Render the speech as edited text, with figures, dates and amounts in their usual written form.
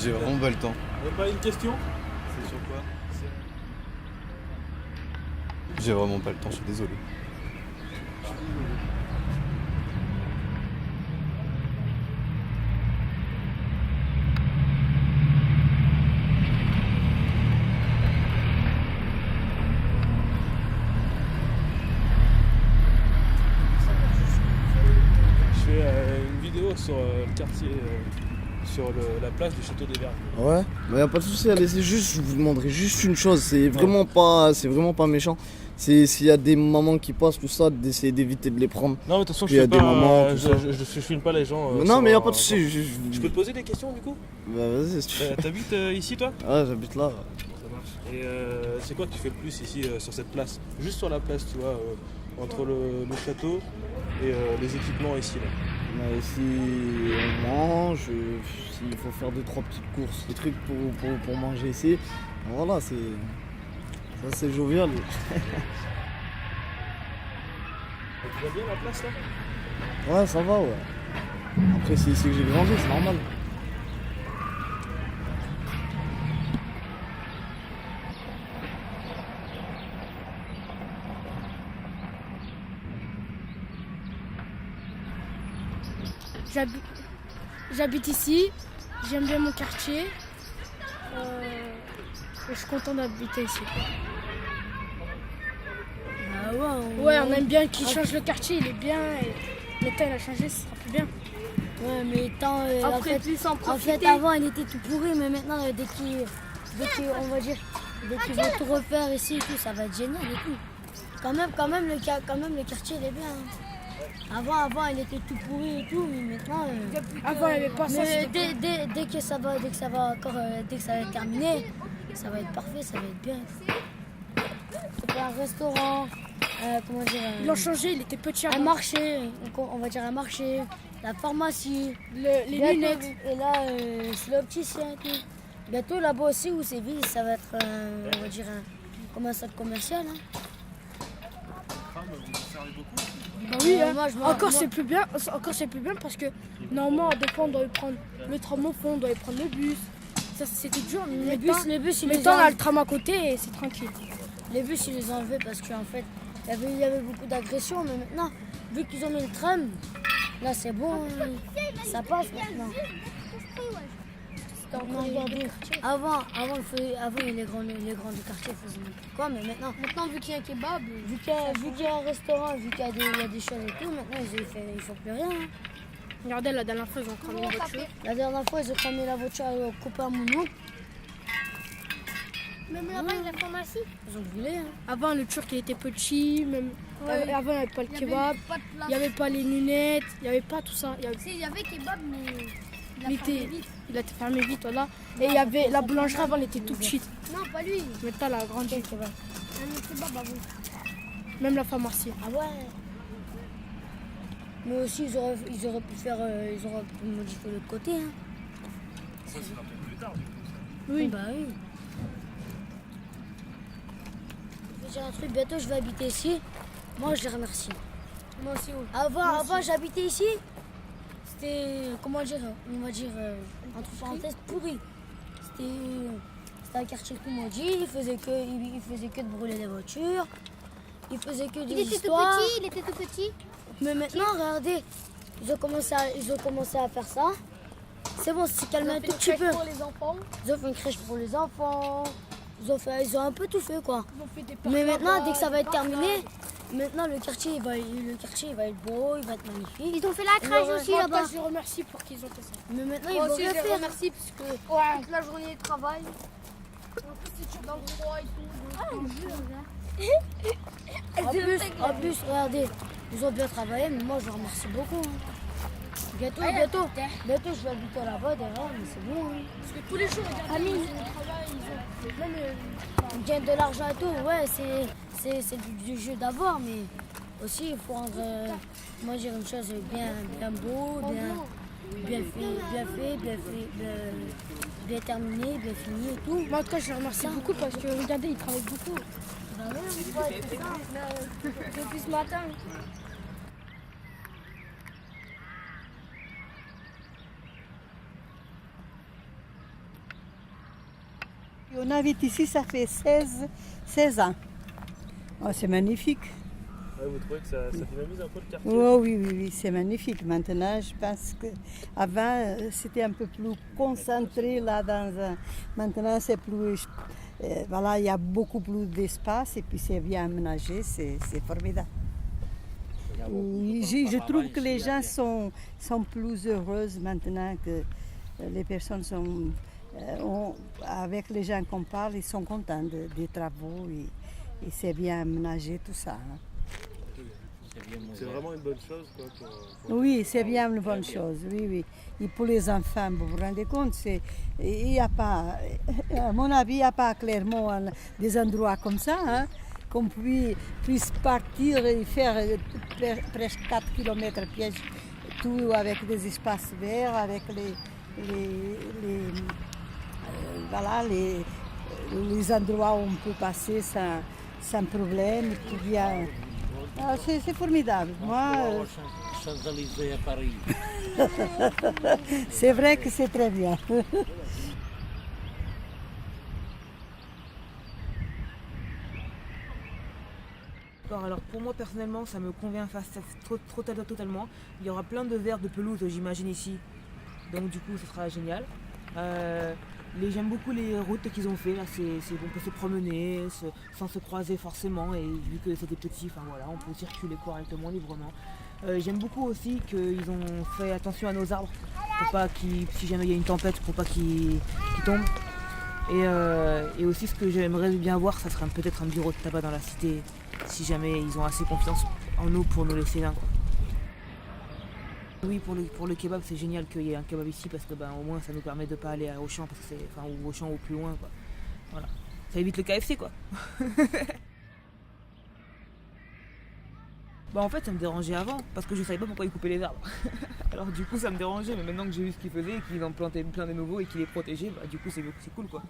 J'ai vraiment pas le temps. Pas une question? C'est sur quoi? J'ai vraiment pas le temps, je suis désolé. Je fais une vidéo sur le quartier, sur la place du château des Vergnes. Ouais, mais y a pas de souci, allez, c'est juste, je vous demanderai juste une chose, c'est vraiment pas méchant. C'est s'il y a des mamans qui passent, tout ça, d'essayer d'éviter de les prendre. Non, mais de toute façon, Il y a des moments, tout ça. je filme pas les gens. Non, mais y a pas de de souci. Je peux te poser des questions du coup? Bah vas-y, si tu veux. T'habites ici toi? Ouais, j'habite là. Ça marche. Et c'est quoi que tu fais le plus ici sur cette place? Juste sur la place, tu vois, entre le château et les équipements ici là. Mais ici, on mange, s'il faut faire 2-3 petites courses, des trucs pour manger ici. Voilà, c'est jovial. Tu vois bien la place là? Ouais, ça va, ouais. Après, c'est ici que j'ai grandi, c'est normal. J'habite ici, j'aime bien mon quartier. Je suis content d'habiter ici. Ah ouais, Ouais, on aime bien qu'il change le quartier, il est bien. Et le temps il a changé, ce sera plus bien. Ouais, mais tant, Après, plus en profiter. avant, il était tout pourri, mais maintenant, dès qu'il va tout refaire ici et tout, ça va être génial et tout. Quand même, le quartier, il est bien. Hein. Avant, il était tout pourri et tout, mais maintenant. Avant, il n'y avait pas ça. Mais dès que ça va être terminé, ça va être parfait, ça va être bien. C'est pas un restaurant, comment dire. Ils l'ont changé, il était petit Un avant. marché, on va dire un marché, la pharmacie, Les lunettes. Et là, c'est l'opticien et tout. Bientôt là-bas aussi où c'est vide, ça va être, on va dire, comme un centre commercial. Hein. Bah oui, hein. Moi, Encore c'est plus bien parce que normalement des fois on doit prendre le tram au fond, on doit prendre le bus. Ça c'était dur, mais les bus, ils les maintenant on a enlèvent. le tram à côté et c'est tranquille. Les bus, ils les ont enlevés parce qu'en fait, il y avait beaucoup d'agressions, mais maintenant, vu qu'ils ont mis le tram, là c'est bon, ça passe maintenant. Non, regardez. Avant, les grands du quartier faisaient n'importe quoi, mais maintenant, vu qu'il y a un kebab, vu qu'il y a un restaurant, vu qu'il y a des choses et tout, maintenant ils font plus rien. Hein. Regardez la dernière fois ils ont cramé une voiture. La dernière fois, ils ont cramé la voiture au copain à mon oncle. Même là-bas, il y a la pharmacie. Ils ont brûlé. Hein. Avant le turc il était petit, même Ouais. avant il n'y avait pas le kebab, Pas de place. il n'y avait pas les lunettes, il n'y avait pas tout ça. Il y avait kebab, mais Il a été fermé vite, voilà. Et il y avait la boulangerie avant, elle était tout petite. Non, pas lui. Maintenant, elle a grandi. Un kebab avant. Même la pharmacie. Ah ouais. Mais aussi, ils auraient pu modifier l'autre côté. Hein. Ça sera peut-être plus tard. Oui. Bah oui. Je vais dire un truc, bientôt je vais habiter ici. Moi, je les remercie. Moi aussi, oui. Avant j'habitais ici. C'était, comment dire, on va dire, entre parenthèses, pourri. C'était un quartier tout maudit. Il faisait que de brûler les voitures. Il faisait que des histoires. Il était tout petit. Mais maintenant, regardez, ils ont commencé à faire ça. C'est bon, c'est calmé un tout petit peu. Pour les enfants. Ils ont fait une crèche pour les enfants. Ils ont un peu tout fait, quoi. Ils ont fait des Mais parcs maintenant, là-bas, dès que ça va des être parcs terminé, maintenant le quartier, il va être beau, il va être magnifique. Ils ont fait la crèche aussi Moi, là-bas. je les remercie pour qu'ils ont fait ça. Mais maintenant, Moi ils vont aussi, rien je les faire. remercie parce que toute la journée de travail. En plus, c'est dur dans le froid et tout. En plus, regardez, ils ont bien travaillé, mais moi, je les remercie beaucoup. Hein. Bientôt, je vais habiter là-bas derrière, mais c'est bon. Hein. Parce que tous les jours, regardez, ils ont du travail, même Ils gagnent de l'argent et tout, ouais, c'est du jeu d'avoir, mais aussi, il faut rendre, moi, dire une chose bien beau, bien terminé, bien fini et tout. Moi, en tout cas, je les remercie beaucoup parce que, regardez, ils travaillent beaucoup. Bah ouais, c'est ça. depuis ce matin. On habite ici, ça fait 16 ans. Oh, c'est magnifique. Ouais, vous trouvez que ça dynamise un peu le quartier? Oh, oui, c'est magnifique. Maintenant, je pense qu'avant, c'était un peu plus concentré là Maintenant, c'est plus. Voilà, il y a beaucoup plus d'espace et puis c'est bien aménagé, c'est formidable. Je trouve que les gens sont plus heureuses maintenant que les personnes sont. Avec les gens qu'on parle, ils sont contents des travaux et c'est bien aménagé tout ça. Hein. C'est vraiment une bonne chose quoi, Oui, c'est bien une bonne chose, oui. Et pour les enfants, vous vous rendez compte, il n'y a pas, à mon avis, il n'y a pas clairement des endroits comme ça, hein, qu'on puisse partir et faire presque 4 km piège, tout avec des espaces verts, avec les endroits où on peut passer sans problème. C'est formidable. Moi, Champs-Élysées à Paris. C'est vrai que c'est très bien. Alors pour moi personnellement ça me convient totalement. Il y aura plein de verres de pelouse j'imagine ici. Donc du coup ce sera génial. J'aime beaucoup les routes qu'ils ont fait, là, on peut se promener sans se croiser forcément et vu que c'est des petits, voilà, on peut circuler correctement, librement. J'aime beaucoup aussi qu'ils ont fait attention à nos arbres, pour pas si jamais il y a une tempête, pour pas qu'ils tombent. Et aussi ce que j'aimerais bien voir, ça serait peut-être un bureau de tabac dans la cité, si jamais ils ont assez confiance en nous pour nous laisser là. Oui, pour le kebab, c'est génial qu'il y ait un kebab ici parce que au moins ça nous permet de ne pas aller à Auchan ou Auchan ou plus loin quoi. Voilà. Ça évite le KFC quoi. En fait ça me dérangeait avant parce que je savais pas pourquoi ils coupaient les arbres. Alors du coup ça me dérangeait, mais maintenant que j'ai vu ce qu'ils faisaient et qu'ils en plantaient plein de nouveaux et qu'ils les protégeaient, du coup c'est cool quoi.